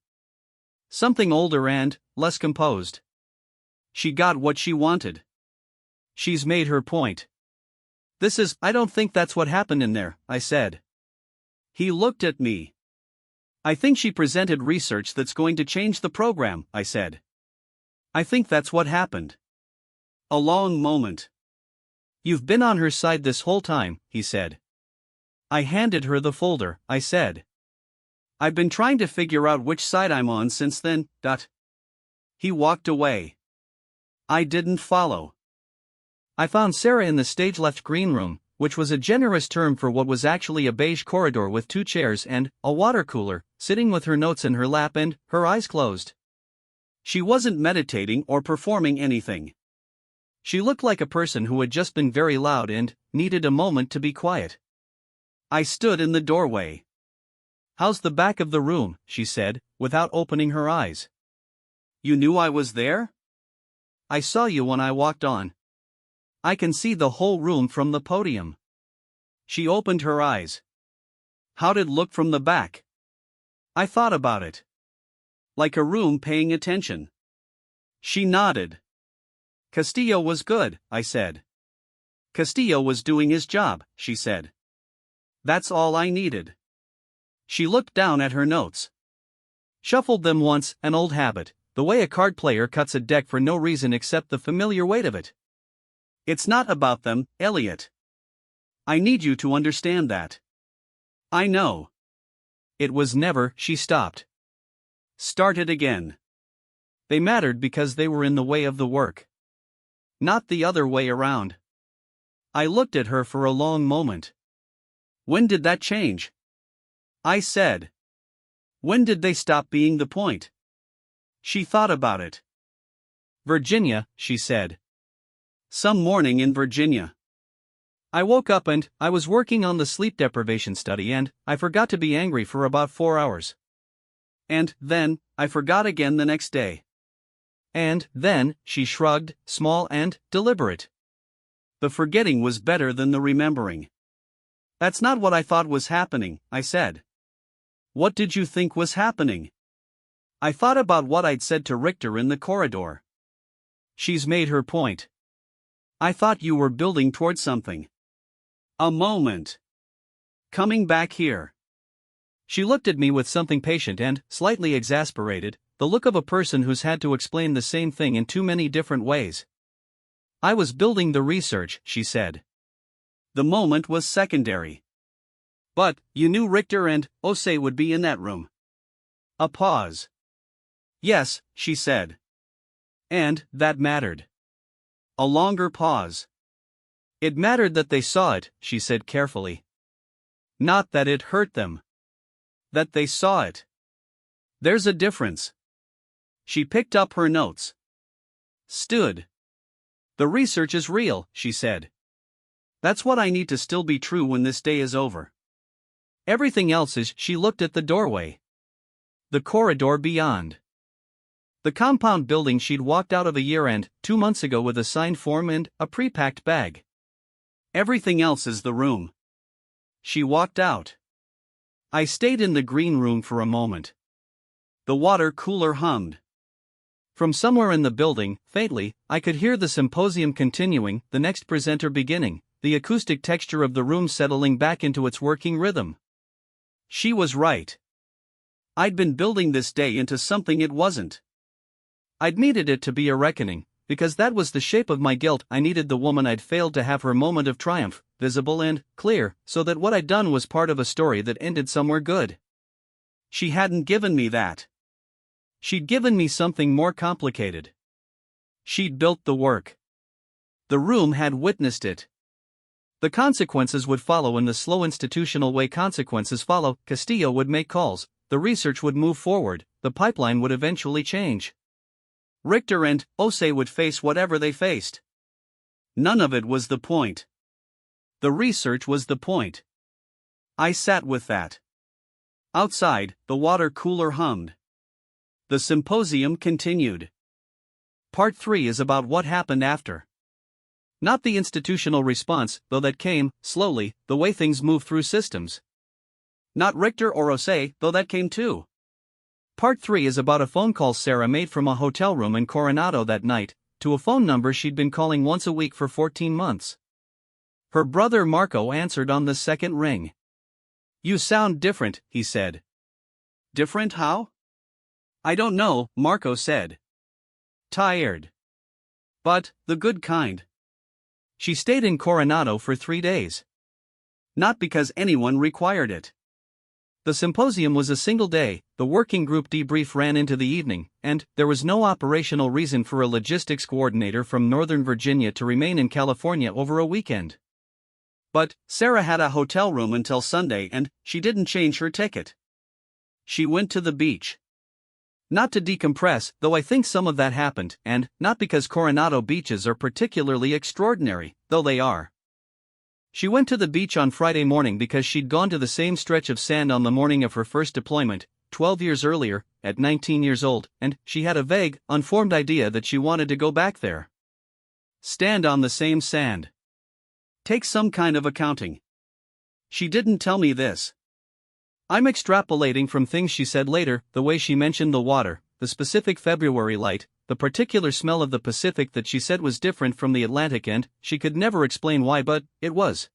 Something older and less composed. She got what she wanted. She's made her point. I don't think that's what happened in there," I said. He looked at me. "I think she presented research that's going to change the program," I said. "I think that's what happened." A long moment. "You've been on her side this whole time," he said. I handed her the folder, I said. "I've been trying to figure out which side I'm on since then." He walked away. I didn't follow. I found Sarah in the stage-left green room, which was a generous term for what was actually a beige corridor with 2 chairs and a water cooler, sitting with her notes in her lap and her eyes closed. She wasn't meditating or performing anything. She looked like a person who had just been very loud and needed a moment to be quiet. I stood in the doorway. "How's the back of the room?" she said, without opening her eyes. "You knew I was there?" "I saw you when I walked on. I can see the whole room from the podium." She opened her eyes. "How'd it look from the back?" I thought about it. "Like a room paying attention." She nodded. "Castillo was good," I said. "Castillo was doing his job," she said. "That's all I needed." She looked down at her notes. "Shuffled them once, an old habit, the way a card player cuts a deck for no reason except the familiar weight of it. It's not about them, Elliot. I need you to understand that." "I know." "It was never," she stopped. Started again. "They mattered because they were in the way of the work. Not the other way around." I looked at her for a long moment. "When did that change?" I said. "When did they stop being the point?" She thought about it. "Virginia," she said. "Some morning in Virginia. I woke up and I was working on the sleep deprivation study and I forgot to be angry for about 4 hours. And then, I forgot again the next day. And then," she shrugged, small and deliberate. "The forgetting was better than the remembering." That's not what I thought was happening, I said. What did you think was happening? I thought about what I'd said to Richter in the corridor. She's made her point. I thought you were building towards something. A moment. Coming back here. She looked at me with something patient and, slightly exasperated, the look of a person who's had to explain the same thing in too many different ways. I was building the research, she said. The moment was secondary. But, you knew Richter and Osei would be in that room. A pause. Yes, she said. And, that mattered. A longer pause. It mattered that they saw it, she said carefully. Not that it hurt them. That they saw it. There's a difference. She picked up her notes. Stood. The research is real, she said. That's what I need to still be true when this day is over. Everything else is. She looked at the doorway. The corridor beyond. The compound building she'd walked out of a year and 2 months ago with a signed form and a pre-packed bag. Everything else is the room. She walked out. I stayed in the green room for a moment. The water cooler hummed. From somewhere in the building, faintly, I could hear the symposium continuing, the next presenter beginning, the acoustic texture of the room settling back into its working rhythm. She was right. I'd been building this day into something it wasn't. I'd needed it to be a reckoning, because that was the shape of my guilt. I needed the woman I'd failed to have her moment of triumph, visible and clear, so that what I'd done was part of a story that ended somewhere good. She hadn't given me that. She'd given me something more complicated. She'd built the work. The room had witnessed it. The consequences would follow in the slow institutional way consequences follow. Castillo would make calls, the research would move forward, the pipeline would eventually change. Richter and Osei would face whatever they faced. None of it was the point. The research was the point. I sat with that. Outside, the water cooler hummed. The symposium continued. Part 3 is about what happened after. Not the institutional response, though that came, slowly, the way things move through systems. Not Richter or Osei, though that came too. Part 3 is about a phone call Sarah made from a hotel room in Coronado that night, to a phone number she'd been calling once a week for 14 months. Her brother Marco answered on the second ring. You sound different, he said. Different how? I don't know, Marco said. Tired. But, the good kind. She stayed in Coronado for 3 days. Not because anyone required it. The symposium was a single day, the working group debrief ran into the evening, and there was no operational reason for a logistics coordinator from Northern Virginia to remain in California over a weekend. But, Sarah had a hotel room until Sunday and she didn't change her ticket. She went to the beach. Not to decompress, though I think some of that happened, and not because Coronado beaches are particularly extraordinary, though they are. She went to the beach on Friday morning because she'd gone to the same stretch of sand on the morning of her first deployment, 12 years earlier, at 19 years old, and she had a vague, unformed idea that she wanted to go back there. Stand on the same sand. Take some kind of accounting. She didn't tell me this. I'm extrapolating from things she said later, the way she mentioned the water, the specific February light, the particular smell of the Pacific that she said was different from the Atlantic, and she could never explain why, but it was.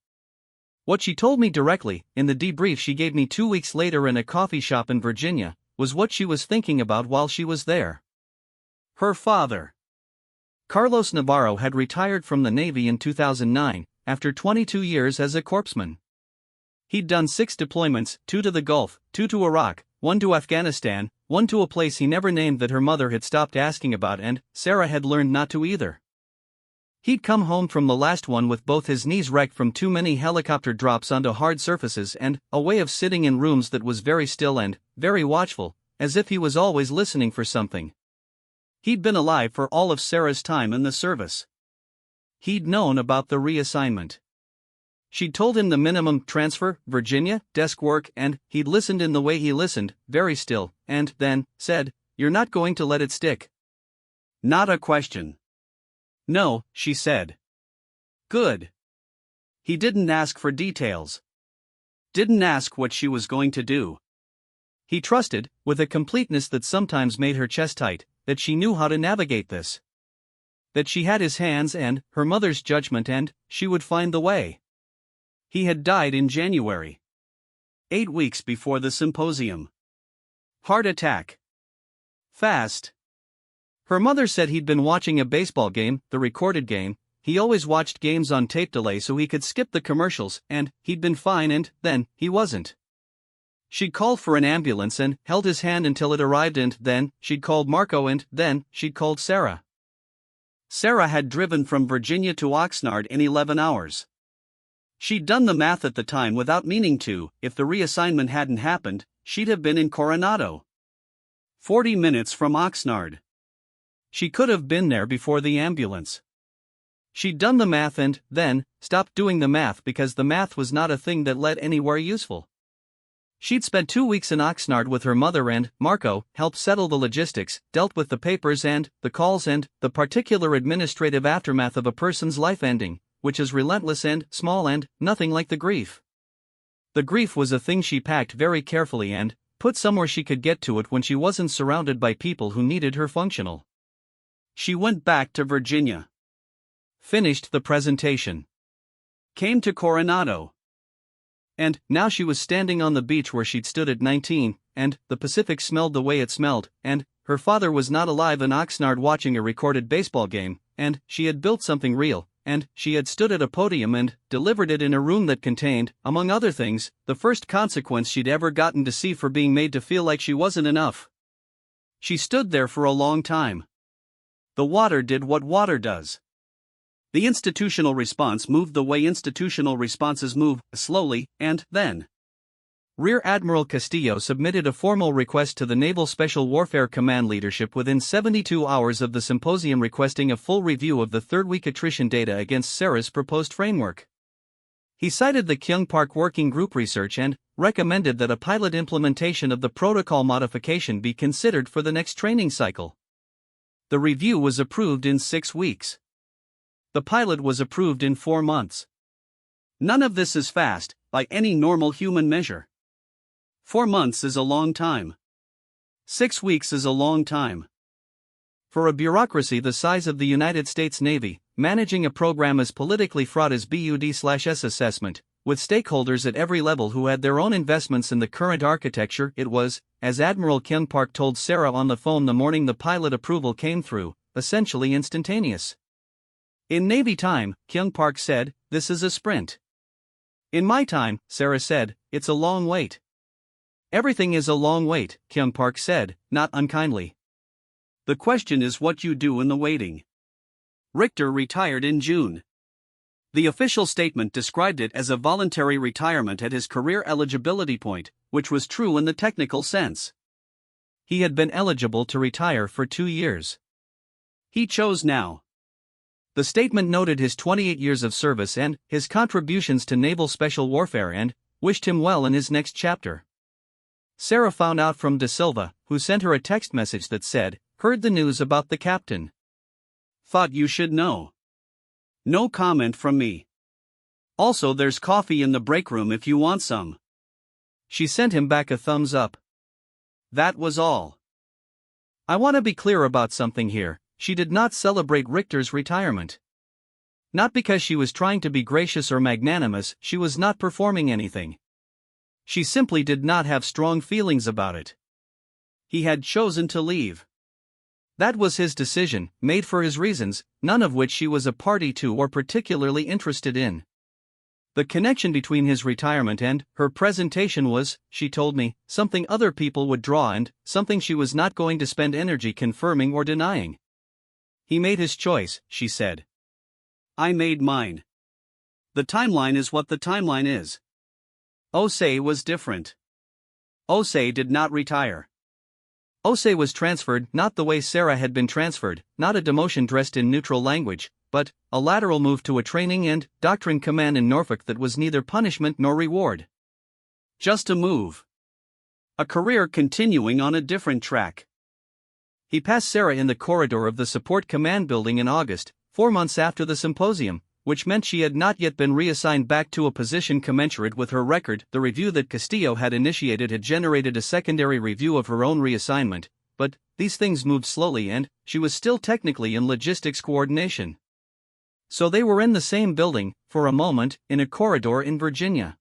What she told me directly, in the debrief she gave me 2 weeks later in a coffee shop in Virginia, was what she was thinking about while she was there. Her father. Carlos Navarro had retired from the Navy in 2009, after 22 years as a corpsman. He'd done 6 deployments, 2 to the Gulf, 2 to Iraq, 1 to Afghanistan, 1 to a place he never named that her mother had stopped asking about, and Sarah had learned not to either. He'd come home from the last one with both his knees wrecked from too many helicopter drops onto hard surfaces and a way of sitting in rooms that was very still and very watchful, as if he was always listening for something. He'd been alive for all of Sarah's time in the service. He'd known about the reassignment. She'd told him the minimum transfer, Virginia, desk work, and he'd listened in the way he listened, very still, and then said, "You're not going to let it stick." Not a question. No, she said. Good. He didn't ask for details. Didn't ask what she was going to do. He trusted, with a completeness that sometimes made her chest tight, that she knew how to navigate this. That she had his hands and her mother's judgment, and she would find the way. He had died in January. 8 weeks before the symposium. Heart attack. Fast. Her mother said he'd been watching a baseball game, the recorded game. He always watched games on tape delay so he could skip the commercials, and he'd been fine, and then he wasn't. She'd called for an ambulance and held his hand until it arrived, and then she'd called Marco, and then she'd called Sarah. Sarah had driven from Virginia to Oxnard in 11 hours. She'd done the math at the time without meaning to. If the reassignment hadn't happened, she'd have been in Coronado. 40 minutes from Oxnard. She could have been there before the ambulance. She'd done the math and then stopped doing the math because the math was not a thing that led anywhere useful. She'd spent 2 weeks in Oxnard with her mother, and Marco helped settle the logistics, dealt with the papers and the calls and the particular administrative aftermath of a person's life ending, which is relentless and small and nothing like the grief. The grief was a thing she packed very carefully and put somewhere she could get to it when she wasn't surrounded by people who needed her functional. She went back to Virginia. Finished the presentation. Came to Coronado. And now she was standing on the beach where she'd stood at 19, and the Pacific smelled the way it smelled, and her father was not alive in Oxnard watching a recorded baseball game, and she had built something real, and she had stood at a podium and delivered it in a room that contained, among other things, the first consequence she'd ever gotten to see for being made to feel like she wasn't enough. She stood there for a long time. The water did what water does. The institutional response moved the way institutional responses move, slowly, and then. Rear Admiral Castillo submitted a formal request to the Naval Special Warfare Command leadership within 72 hours of the symposium requesting a full review of the third-week attrition data against Sarah's proposed framework. He cited the Kyung Park Working Group research and recommended that a pilot implementation of the protocol modification be considered for the next training cycle. The review was approved in 6 weeks. The pilot was approved in 4 months. None of this is fast, by any normal human measure. 4 months is a long time. 6 weeks is a long time. For a bureaucracy the size of the United States Navy, managing a program as politically fraught as BUD/S assessment, with stakeholders at every level who had their own investments in the current architecture, it was, as Admiral Kyung Park told Sarah on the phone the morning the pilot approval came through, essentially instantaneous. In Navy time, Kyung Park said, this is a sprint. In my time, Sarah said, it's a long wait. Everything is a long wait, Kyung Park said, not unkindly. The question is what you do in the waiting. Richter retired in June. The official statement described it as a voluntary retirement at his career eligibility point, which was true in the technical sense. He had been eligible to retire for 2 years. He chose now. The statement noted his 28 years of service and his contributions to naval special warfare and wished him well in his next chapter. Sarah found out from De Silva, who sent her a text message that said, heard the news about the captain. Thought you should know. No comment from me. Also there's coffee in the break room if you want some. She sent him back a thumbs up. That was all. I want to be clear about something here. She did not celebrate Richter's retirement. Not because she was trying to be gracious or magnanimous, she was not performing anything. She simply did not have strong feelings about it. He had chosen to leave. That was his decision, made for his reasons, none of which she was a party to or particularly interested in. The connection between his retirement and her presentation was, she told me, something other people would draw and something she was not going to spend energy confirming or denying. He made his choice, she said. I made mine. The timeline is what the timeline is. Osei was different. Osei did not retire. Osei was transferred not the way Sarah had been transferred, not a demotion dressed in neutral language, but a lateral move to a training and doctrine command in Norfolk that was neither punishment nor reward. Just a move. A career continuing on a different track. He passed Sarah in the corridor of the Support Command building in August, 4 months after the symposium, which meant she had not yet been reassigned back to a position commensurate with her record. The review that Castillo had initiated had generated a secondary review of her own reassignment, but these things moved slowly and she was still technically in logistics coordination. So they were in the same building, for a moment, in a corridor in Virginia.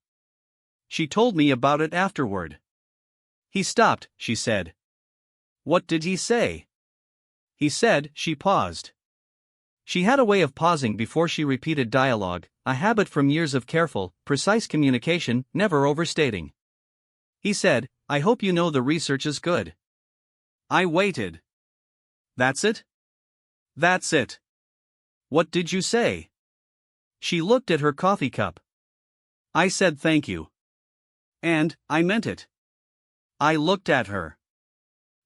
She told me about it afterward. He stopped, she said. What did he say? He said. She paused. She had a way of pausing before she repeated dialogue, a habit from years of careful, precise communication, never overstating. He said, I hope you know the research is good. I waited. That's it? That's it. What did you say? She looked at her coffee cup. I said thank you. And, I meant it. I looked at her.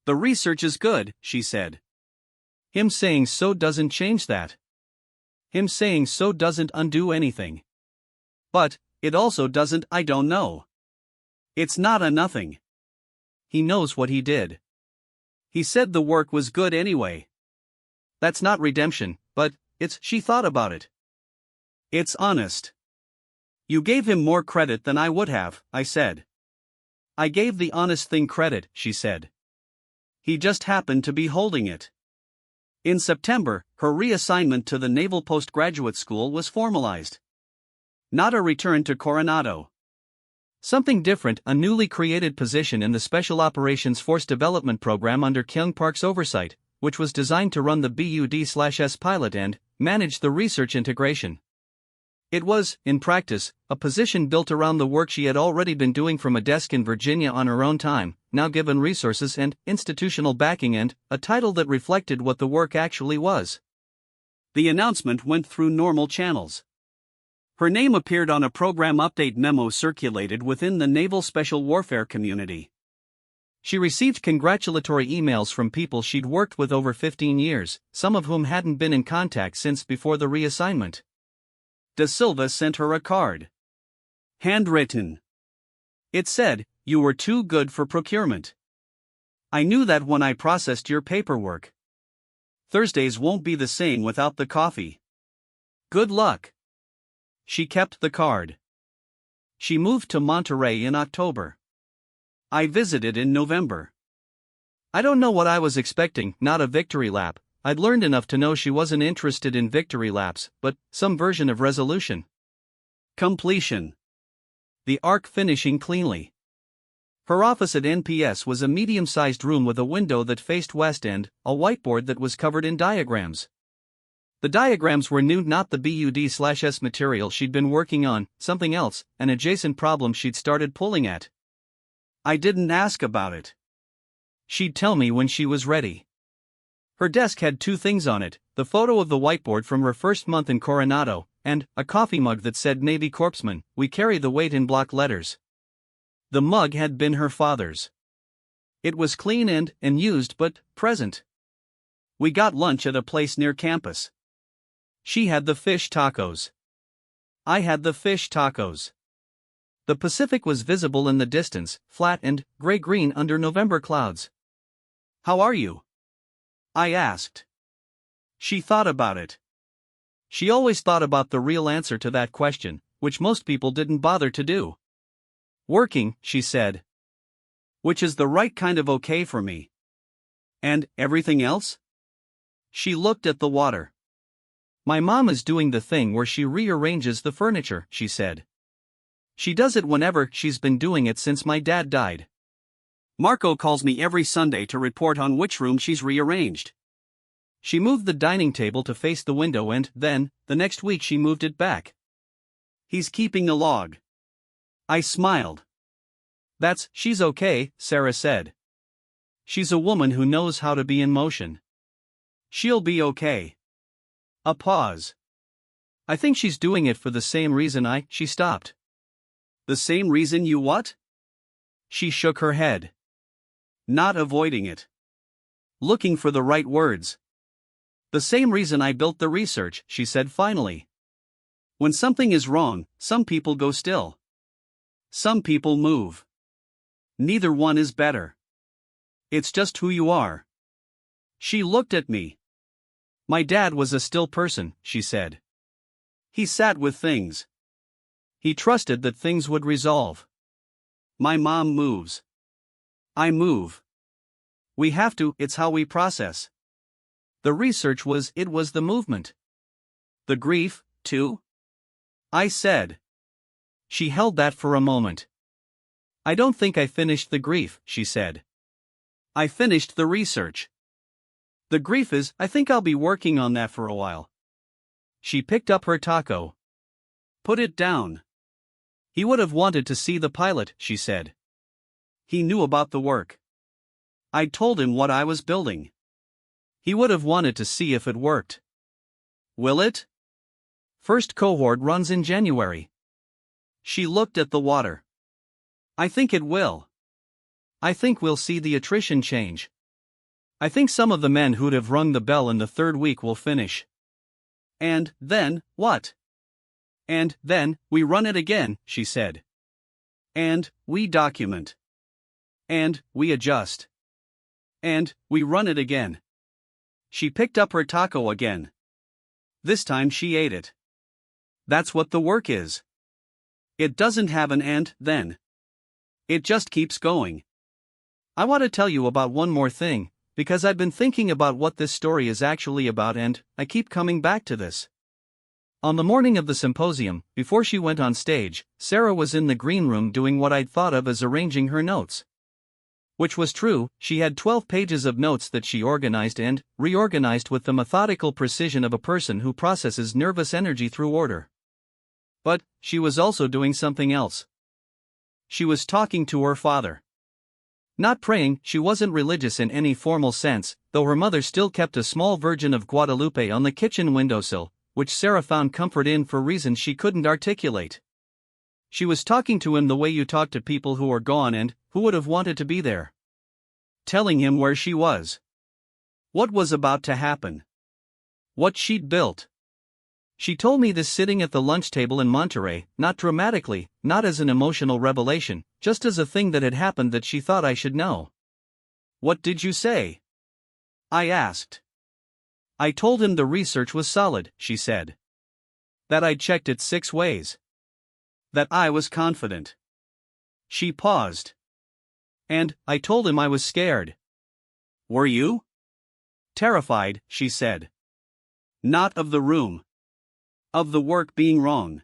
The research is good, she said. Him saying so doesn't change that. Him saying so doesn't undo anything. But, it also doesn't. I don't know. It's not a nothing. He knows what he did. He said the work was good anyway. That's not redemption, but it's she thought about it. It's honest. You gave him more credit than I would have, I said. I gave the honest thing credit, she said. He just happened to be holding it. In September, her reassignment to the Naval Postgraduate School was formalized. Not a return to Coronado. Something different, a newly created position in the Special Operations Force Development Program under Kyung Park's oversight, which was designed to run the BUD/S pilot and manage the research integration. It was, in practice, a position built around the work she had already been doing from a desk in Virginia on her own time, now given resources and institutional backing, and a title that reflected what the work actually was. The announcement went through normal channels. Her name appeared on a program update memo circulated within the Naval Special Warfare community. She received congratulatory emails from people she'd worked with over 15 years, some of whom hadn't been in contact since before the reassignment. Da Silva sent her a card. Handwritten. It said, "You were too good for procurement. I knew that when I processed your paperwork. Thursdays won't be the same without the coffee. Good luck." She kept the card. She moved to Monterey in October. I visited in November. I don't know what I was expecting, not a victory lap. I'd learned enough to know she wasn't interested in victory laps, but some version of resolution. Completion. The arc finishing cleanly. Her office at NPS was a medium-sized room with a window that faced west and a whiteboard that was covered in diagrams. The diagrams were new, not the BUD/S material she'd been working on, something else, an adjacent problem she'd started pulling at. I didn't ask about it. She'd tell me when she was ready. Her desk had two things on it, the photo of the whiteboard from her first month in Coronado, and a coffee mug that said Navy Corpsman, we carry the weight in block letters. The mug had been her father's. It was clean and used but present. We got lunch at a place near campus. She had the fish tacos. I had the fish tacos. The Pacific was visible in the distance, flat and gray-green under November clouds. How are you? I asked. She thought about it. She always thought about the real answer to that question, which most people didn't bother to do. Working, she said. Which is the right kind of okay for me. And everything else? She looked at the water. My mom is doing the thing where she rearranges the furniture, she said. She does it whenever, she's been doing it since my dad died. Marco calls me every Sunday to report on which room she's rearranged. She moved the dining table to face the window and then, the next week she moved it back. He's keeping a log. I smiled. She's okay, Sarah said. She's a woman who knows how to be in motion. She'll be okay. A pause. I think she's doing it for the same reason she stopped. The same reason you what? She shook her head. Not avoiding it. Looking for the right words. The same reason I built the research, she said finally. When something is wrong, some people go still. Some people move. Neither one is better. It's just who you are. She looked at me. My dad was a still person, she said. He sat with things. He trusted that things would resolve. My mom moves. I move. We have to, it's how we process. The research was, it was the movement. The grief, too? I said. She held that for a moment. I don't think I finished the grief, she said. I finished the research. The grief is, I think I'll be working on that for a while. She picked up her taco. Put it down. He would have wanted to see the pilot, she said. He knew about the work. I told him what I was building. He would have wanted to see if it worked. Will it? First cohort runs in January. She looked at the water. I think it will. I think we'll see the attrition change. I think some of the men who'd have rung the bell in the third week will finish. And then, what? And then, we run it again, she said. And we document. And we adjust. And we run it again. She picked up her taco again. This time she ate it. That's what the work is. It doesn't have an and then. It just keeps going. I want to tell you about one more thing, because I've been thinking about what this story is actually about and I keep coming back to this. On the morning of the symposium, before she went on stage, Sarah was in the green room doing what I'd thought of as arranging her notes. Which was true, she had 12 pages of notes that she organized and reorganized with the methodical precision of a person who processes nervous energy through order. But she was also doing something else. She was talking to her father. Not praying, she wasn't religious in any formal sense, though her mother still kept a small Virgin of Guadalupe on the kitchen windowsill, which Sarah found comfort in for reasons she couldn't articulate. She was talking to him the way you talk to people who are gone and who would have wanted to be there. Telling him where she was. What was about to happen. What she'd built. She told me this sitting at the lunch table in Monterey, not dramatically, not as an emotional revelation, just as a thing that had happened that she thought I should know. What did you say? I asked. I told him the research was solid, she said. That I'd checked it 6 ways. That I was confident. She paused. And I told him I was scared. Were you? Terrified, she said. Not of the room. Of the work being wrong.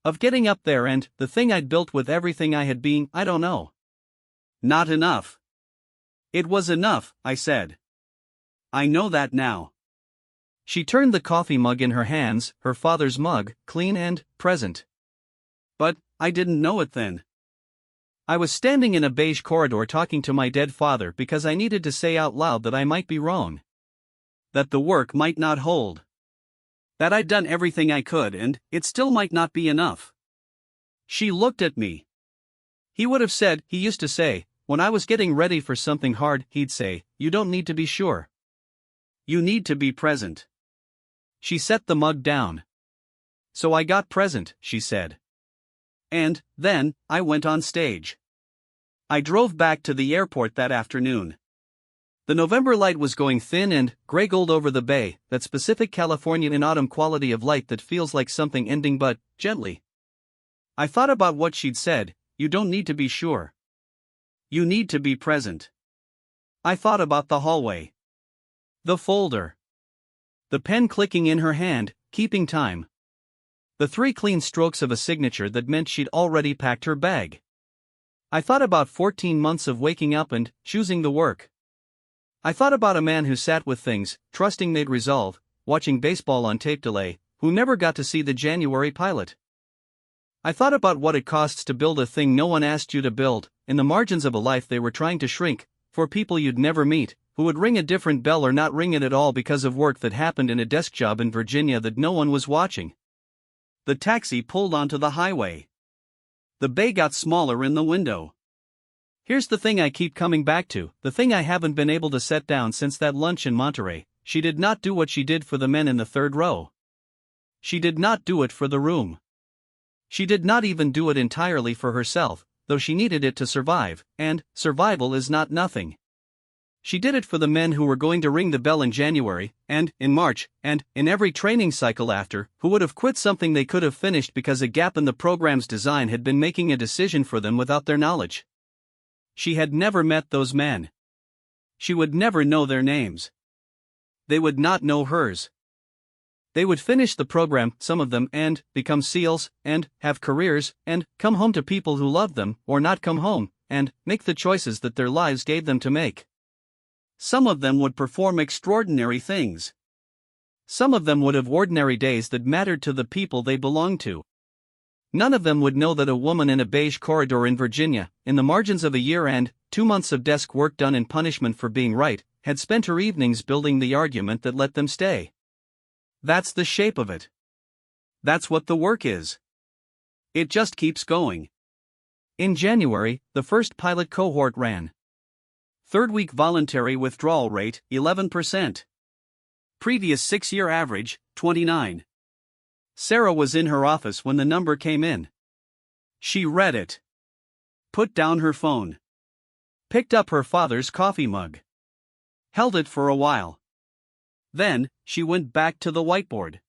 Of getting up there and the thing I'd built with everything I had been, I don't know. Not enough. It was enough, I said. I know that now. She turned the coffee mug in her hands, her father's mug, clean and present. But I didn't know it then. I was standing in a beige corridor talking to my dead father because I needed to say out loud that I might be wrong. That the work might not hold. That I'd done everything I could and it still might not be enough. She looked at me. He would have said, he used to say, when I was getting ready for something hard, he'd say, you don't need to be sure. You need to be present. She set the mug down. So I got present, she said. And then, I went on stage. I drove back to the airport that afternoon. The November light was going thin and gray gold over the bay, that specific Californian in autumn quality of light that feels like something ending but gently. I thought about what she'd said, you don't need to be sure. You need to be present. I thought about the hallway. The folder. The pen clicking in her hand, keeping time. The 3 clean strokes of a signature that meant she'd already packed her bag. I thought about 14 months of waking up and choosing the work. I thought about a man who sat with things, trusting they'd resolve, watching baseball on tape delay, who never got to see the January pilot. I thought about what it costs to build a thing no one asked you to build, in the margins of a life they were trying to shrink, for people you'd never meet, who would ring a different bell or not ring it at all because of work that happened in a desk job in Virginia that no one was watching. The taxi pulled onto the highway. The bay got smaller in the window. Here's the thing I keep coming back to, the thing I haven't been able to set down since that lunch in Monterey. She did not do what she did for the men in the 3rd row. She did not do it for the room. She did not even do it entirely for herself, though she needed it to survive, and survival is not nothing. She did it for the men who were going to ring the bell in January, and in March, and in every training cycle after, who would have quit something they could have finished because a gap in the program's design had been making a decision for them without their knowledge. She had never met those men. She would never know their names. They would not know hers. They would finish the program, some of them, and become SEALs, and have careers, and come home to people who loved them, or not come home, and make the choices that their lives gave them to make. Some of them would perform extraordinary things. Some of them would have ordinary days that mattered to the people they belonged to. None of them would know that a woman in a beige corridor in Virginia, in the margins of a year and 2 months of desk work done in punishment for being right, had spent her evenings building the argument that let them stay. That's the shape of it. That's what the work is. It just keeps going. In January, the first pilot cohort ran. Third-week voluntary withdrawal rate, 11%. Previous 6-year average, 29. Sarah was in her office when the number came in. She read it. Put down her phone. Picked up her father's coffee mug. Held it for a while. Then, she went back to the whiteboard.